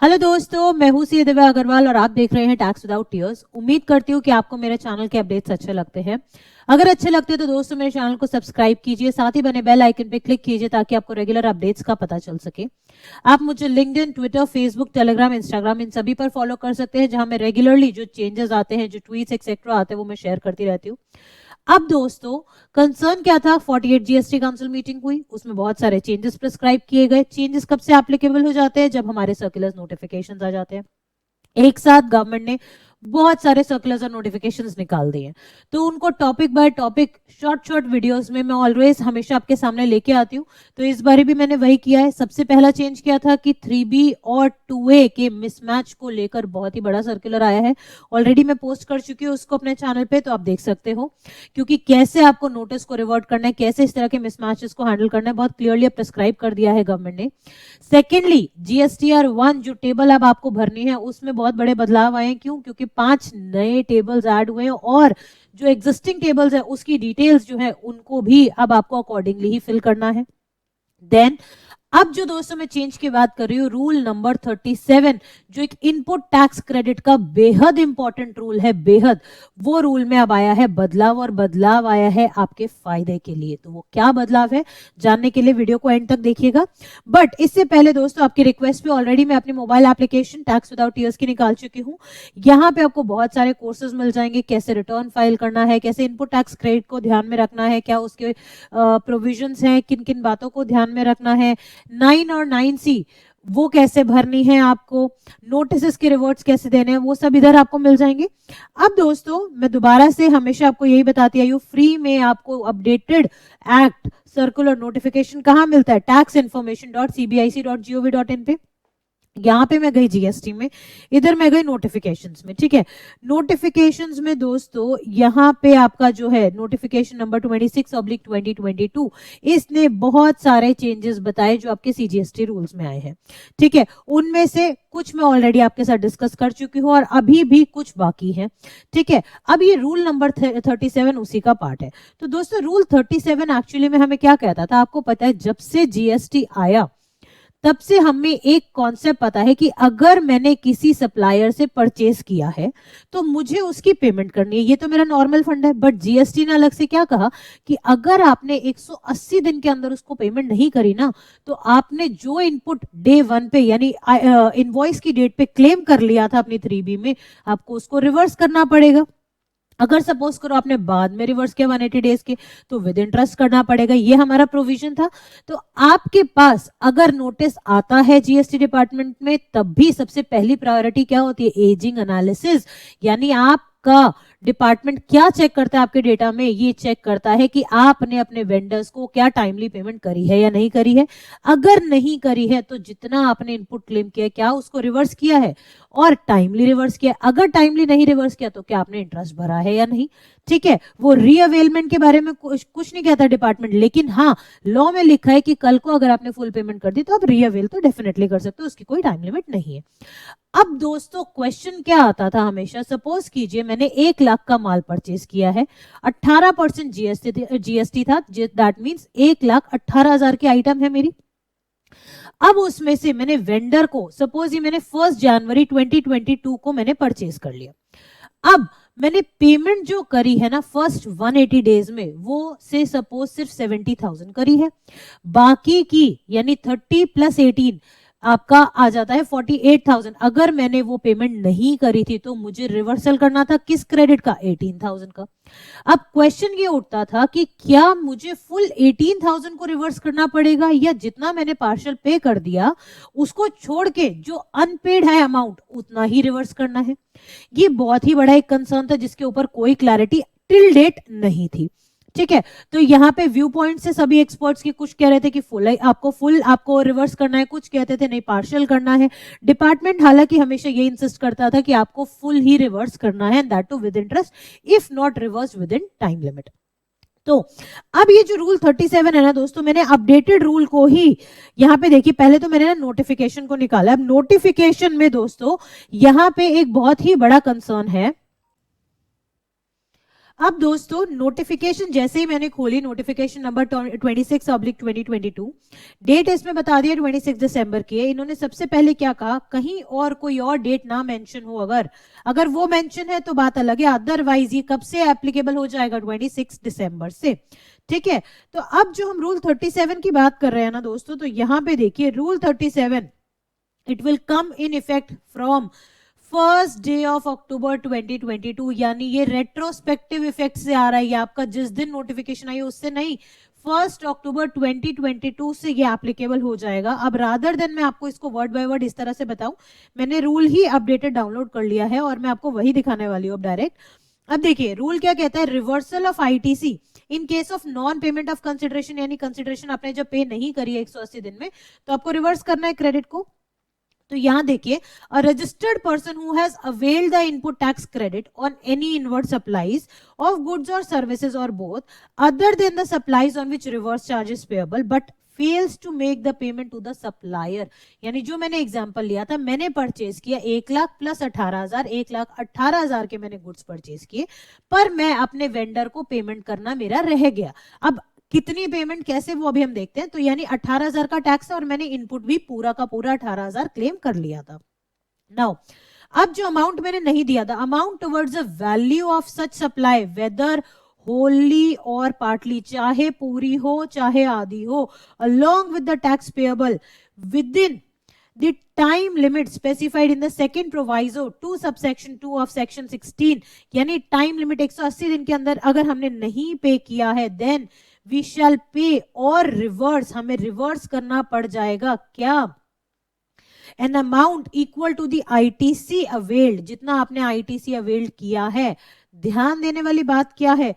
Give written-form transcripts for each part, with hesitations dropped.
Hello दोस्तों, मैं हूं सी दिव्या अग्रवाल और आप देख रहे हैं टैक्स विदाउट टीयर्स। उम्मीद करती हूं कि आपको मेरे चैनल के अपडेट्स अच्छे लगते हैं। अगर अच्छे लगते हैं तो दोस्तों मेरे चैनल को सब्सक्राइब कीजिए, साथ ही बने बेल आइकन पे क्लिक कीजिए ताकि आपको रेगुलर अपडेट्स का पता चल सके। आप मुझे LinkedIn, Twitter, Facebook, Telegram, Instagram इन सभी पर फॉलो कर सकते हैं, जहां मैं रेगुलरली जो चेंजेस आते हैं, जो ट्वीट्स एक्सेट्रा आते हैं, वो मैं शेयर करती रहती हूँ। अब दोस्तों, कंसर्न क्या था? 48 जीएसटी काउंसिल मीटिंग हुई, उसमें बहुत सारे चेंजेस प्रिस्क्राइब किए गए। चेंजेस कब से एप्लीकेबल हो जाते हैं? जब हमारे सर्कुलर्स नोटिफिकेशंस आ जाते हैं। एक साथ गवर्नमेंट ने बहुत सारे सर्कुलर्स और नोटिफिकेशंस निकाल दिए, तो उनको topic by topic short short videos में मैं ऑलवेज हमेशा आपके सामने लेके आती हूँ। तो इस बार भी मैंने वही किया है। सबसे पहला चेंज किया था कि 3B और 2A के मिसमैच को लेकर बहुत ही बड़ा सर्कुलर आया है। ऑलरेडी मैं पोस्ट कर चुकी हूँ उसको अपने चैनल पे, तो आप देख सकते हो, क्योंकि कैसे आपको नोटिस को रिवर्ट करना है, कैसे इस तरह के मिसमैचेस को हैंडल करना है, बहुत क्लियरली प्रिस्क्राइब कर दिया है गवर्नमेंट ने। सेकेंडली, GSTR 1 जो टेबल अब आपको भरनी है, उसमें बहुत बड़े बदलाव आए हैं। क्यों? क्योंकि 5 नए टेबल्स ऐड हुए हैं और जो एग्जिस्टिंग टेबल्स है उसकी डिटेल्स जो है उनको भी अब आपको अकॉर्डिंगली ही फिल करना है। देन अब जो दोस्तों मैं चेंज की बात कर रही हूँ, रूल नंबर 37, जो एक इनपुट टैक्स क्रेडिट का बेहद इंपॉर्टेंट रूल है, बेहद, वो रूल में अब आया है बदलाव, और बदलाव आया है आपके फायदे के लिए। तो वो क्या बदलाव है, जानने के लिए वीडियो को एंड तक देखिएगा। बट इससे पहले दोस्तों, आपकी रिक्वेस्ट पे ऑलरेडी मैं अपनी mobile application tax without tears की निकाल चुकी हूँ। यहाँ पे आपको बहुत सारे कोर्सेज मिल जाएंगे, कैसे रिटर्न फाइल करना है, कैसे इनपुट टैक्स क्रेडिट को ध्यान में रखना है, क्या उसके प्रोविजंस हैं, किन किन बातों को ध्यान में रखना है, 9 और 9C वो कैसे भरनी है, आपको नोटिस के रिवर्ट्स कैसे देने हैं, वो सब इधर आपको मिल जाएंगे। अब दोस्तों, मैं दोबारा से हमेशा आपको यही बताती आई हूँ, फ्री में आपको अपडेटेड एक्ट, सर्कुलर, नोटिफिकेशन कहाँ मिलता है? taxinformation.cbic.gov.in पे। यहाँ पे मैं गई जीएसटी में, इधर मैं गई नोटिफिकेशंस में, ठीक है। नोटिफिकेशंस में दोस्तों यहाँ पे आपका जो है नोटिफिकेशन नंबर 26/2022, इसने बहुत सारे चेंजेस बताए जो आपके सीजीएसटी रूल्स में आए हैं, ठीक है। उनमें से कुछ मैं ऑलरेडी आपके साथ डिस्कस कर चुकी हूँ और अभी भी कुछ बाकी है, ठीक है। अब ये रूल नंबर 37 उसी का पार्ट है। तो दोस्तों, रूल 37 एक्चुअली में हमें क्या कहता था? आपको पता है, जब से जीएसटी आया तब से हमें एक कॉन्सेप्ट पता है कि अगर मैंने किसी सप्लायर से परचेज किया है तो मुझे उसकी पेमेंट करनी है, ये तो मेरा नॉर्मल फंड है। बट जीएसटी ने अलग से क्या कहा कि अगर आपने 180 दिन के अंदर उसको पेमेंट नहीं करी ना, तो आपने जो इनपुट डे 1 पे यानी इनवॉइस की डेट पे क्लेम कर लिया था अपनी 3B में, आपको उसको रिवर्स करना पड़ेगा। अगर सपोज करो आपने बाद में रिवर्स किया 180 डेज के, तो विद इंटरेस्ट करना पड़ेगा। ये हमारा प्रोविजन था। तो आपके पास अगर नोटिस आता है जीएसटी डिपार्टमेंट में, तब भी सबसे पहली प्रायोरिटी क्या होती है? Ageing analysis. यानी आपका डिपार्टमेंट क्या चेक करता है आपके डेटा में? ये चेक करता है कि आपने अपने वेंडर्स को क्या टाइमली पेमेंट करी है या नहीं करी है। अगर नहीं करी है तो जितना आपने इनपुट क्लेम किया, क्या उसको रिवर्स किया है और टाइमली रिवर्स किया। अगर टाइमली नहीं रिवर्स किया तो क्या आपने इंटरेस्ट भरा है या नहीं, ठीक है। वो रीअवेलमेंट के बारे में कुछ नहीं कहता डिपार्टमेंट, लेकिन हाँ, लॉ में लिखा है कि कल को अगर आपने फुल पेमेंट कर दी तो आप रीअवेल तो डेफिनेटली कर सकते हो, उसकी कोई टाइम लिमिट नहीं है। अब दोस्तों, क्वेश्चन क्या आता था हमेशा? सपोज कीजिए मैंने 1 लाख का माल परचेज किया है, 18% जीएसटी था, दैट मीन्स 1,18,000 की आइटम है मेरी। अब उसमें से मैंने वेंडर को, सपोज ये मैंने 1 जनवरी 2022 को मैंने परचेज कर लिया। अब मैंने पेमेंट जो करी है ना फर्स्ट 180 डेज में, वो से सपोज सिर्फ 70,000 करी है। बाकी की यानी 30 + 18 आपका आ जाता है 48,000। अगर मैंने वो पेमेंट नहीं करी थी तो मुझे रिवर्सल करना था किस क्रेडिट का? 18,000 का। अब क्वेश्चन ये उठता था कि क्या मुझे फुल 18,000 को रिवर्स करना पड़ेगा या जितना मैंने पार्शियल पे कर दिया उसको छोड़ के जो अनपेड है अमाउंट उतना ही रिवर्स करना है। ये बहुत ही बड़ा एक कंसर्न था जिसके ऊपर कोई क्लैरिटी टिल डेट नहीं थी, ठीक है। तो यहाँ पे व्यू पॉइंट से सभी एक्सपर्ट्स की, कुछ कह रहे थे कि फुल आपको रिवर्स करना है, कुछ कहते थे नहीं पार्शियल करना है। डिपार्टमेंट हालांकि हमेशा ये इंसिस्ट करता था कि आपको फुल ही रिवर्स करना है, that to with interest, if not reverse within time limit. तो अब ये जो रूल 37 है ना दोस्तों, मैंने अपडेटेड रूल को ही यहाँ पे देखिए, पहले तो मैंने ना नोटिफिकेशन को निकाला। अब नोटिफिकेशन में दोस्तों यहाँ पे एक बहुत ही बड़ा कंसर्न है। अब दोस्तों नोटिफिकेशन जैसे ही मैंने खोली, नोटिफिकेशन नंबर 26/2022, डेट इसमें बता दिया 26 दिसंबर की है। इन्होंने सबसे पहले क्या कहा, कहीं और कोई और डेट ना मेंशन हो, अगर वो मेंशन है तो बात अलग है, अदरवाइज ये कब से एप्लीकेबल हो जाएगा, 26 दिसंबर से। ठीक है, तो अब जो हम रूल 37 की बात कर रहे हैं ना दोस्तों, तो यहां पे देखिए rule 37 it will come in effect from first day of October 2022, यानी ये रेट्रोस्पेक्टिव इफेक्ट से आ रहा है। ये आपका जिस दिन नोटिफिकेशन आई उससे नहीं, 1 अक्टूबर 2022 से ये एप्लीकेबल हो जाएगा। अब रादर देन मैं आपको इसको वर्ड बाय वर्ड इस तरह से बताऊं, मैंने रूल ही अपडेटेड डाउनलोड कर लिया है और मैं आपको वही दिखाने वाली हूं अब डायरेक्ट। अब देखिए रूल क्या कहता है, reversal of ITC in case of non payment of consideration, यानी कंसिडरेशन आपने जब पे नहीं करी है 180 दिन में, तो आपको रिवर्स करना है क्रेडिट को। तो यहां देखिए, a registered person who has availed the input tax credit on any inward supplies of goods और सर्विसेज और both other than the supplies on which reverse charges payable but fails to make the payment to the supplier, यानी जो मैंने example लिया था, मैंने purchase किया 1 lakh plus 18,000, 1,18,000 के मैंने गुड्स परचेज किए, पर मैं अपने वेंडर को पेमेंट करना मेरा रह गया। अब कितनी पेमेंट कैसे, वो अभी हम देखते हैं। तो यानी 18,000 का टैक्स है और मैंने इनपुट भी पूरा का पूरा 18,000 क्लेम कर लिया था। नाउ अब जो अमाउंट मैंने नहीं दिया था, amount towards the value of such supply whether wholly और पार्टली, चाहे पूरी हो चाहे आधी हो, along with the tax payable within the time limit specified in the second proviso to subsection 2 of section 16, यानी टाइम लिमिट 180 दिन के अंदर अगर हमने नहीं पे किया है, देन वी शैल पे, और रिवर्स, हमें रिवर्स करना पड़ जाएगा क्या, an amount equal to the ITC availed, जितना आपने आईटीसी अवेल्ड किया है। ध्यान देने वाली बात क्या है,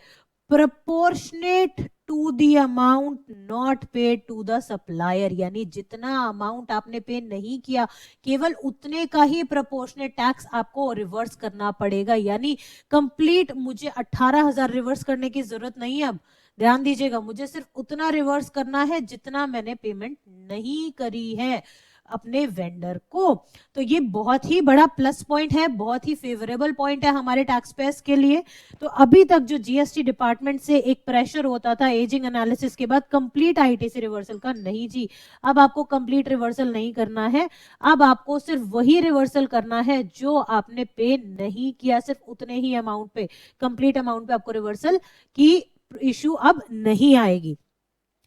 proportionate to the amount not paid to the supplier, यानी जितना अमाउंट आपने पे नहीं किया केवल उतने का ही प्रपोर्शनेट टैक्स आपको रिवर्स करना पड़ेगा। यानी कंप्लीट मुझे 18,000 रिवर्स करने की जरूरत नहीं है। अब ध्यान दीजिएगा, मुझे सिर्फ उतना रिवर्स करना है जितना मैंने पेमेंट नहीं करी है अपने वेंडर को। तो ये बहुत ही बड़ा प्लस पॉइंट है, बहुत ही फेवरेबल पॉइंट है हमारे टैक्स पेयर्स के लिए। तो अभी तक जो जीएसटी डिपार्टमेंट से एक प्रेशर होता था एजिंग एनालिसिस के बाद कंप्लीट आईटीसी रिवर्सल का, नहीं जी, अब आपको कंप्लीट रिवर्सल नहीं करना है। अब आपको सिर्फ वही रिवर्सल करना है जो आपने पे नहीं किया, सिर्फ उतने ही अमाउंट पे, कंप्लीट अमाउंट पे आपको रिवर्सल की इश्यू अब नहीं आएगी।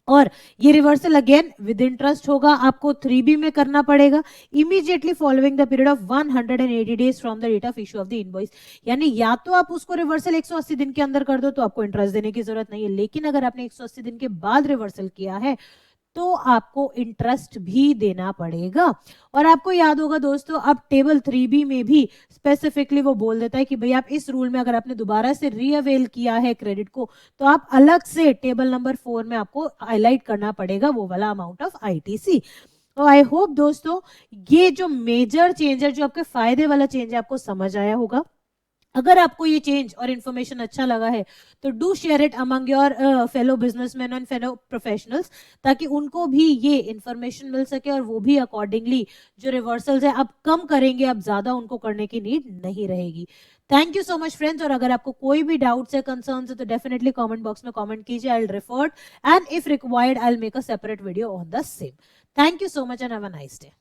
और ये रिवर्सल अगेन विद इंटरेस्ट होगा, आपको 3B में करना पड़ेगा, immediately following the period of 180 days from the date of issue of the invoice. यानी या तो आप उसको रिवर्सल 180 दिन के अंदर कर दो तो आपको इंटरेस्ट देने की जरूरत नहीं है, लेकिन अगर आपने 180 दिन के बाद रिवर्सल किया है तो आपको इंटरेस्ट भी देना पड़ेगा। और आपको याद होगा दोस्तों, अब टेबल 3B में भी स्पेसिफिकली वो बोल देता है कि भाई आप इस रूल में अगर आपने दोबारा से रीअवेल किया है क्रेडिट को, तो आप अलग से टेबल नंबर 4 में आपको हाईलाइट करना पड़ेगा वो वाला अमाउंट ऑफ आईटीसी। तो आई होप दोस्तों ये जो मेजर चेंज है, जो आपके फायदे वाला चेंज है, आपको समझ आया होगा। अगर आपको ये चेंज और इन्फॉर्मेशन अच्छा लगा है तो do share it among your fellow businessman and fellow professionals, ताकि उनको भी ये इन्फॉर्मेशन मिल सके और वो भी अकॉर्डिंगली जो रिवर्सल्स है अब कम करेंगे, अब ज्यादा उनको करने की नीड नहीं रहेगी। Thank you so much friends. और अगर आपको कोई भी डाउट्स है, कंसर्न्स है, तो डेफिनेटली कमेंट बॉक्स में कमेंट कीजिए, I will refer and if required I will make a separate video on the same. Thank you so much and have a nice day.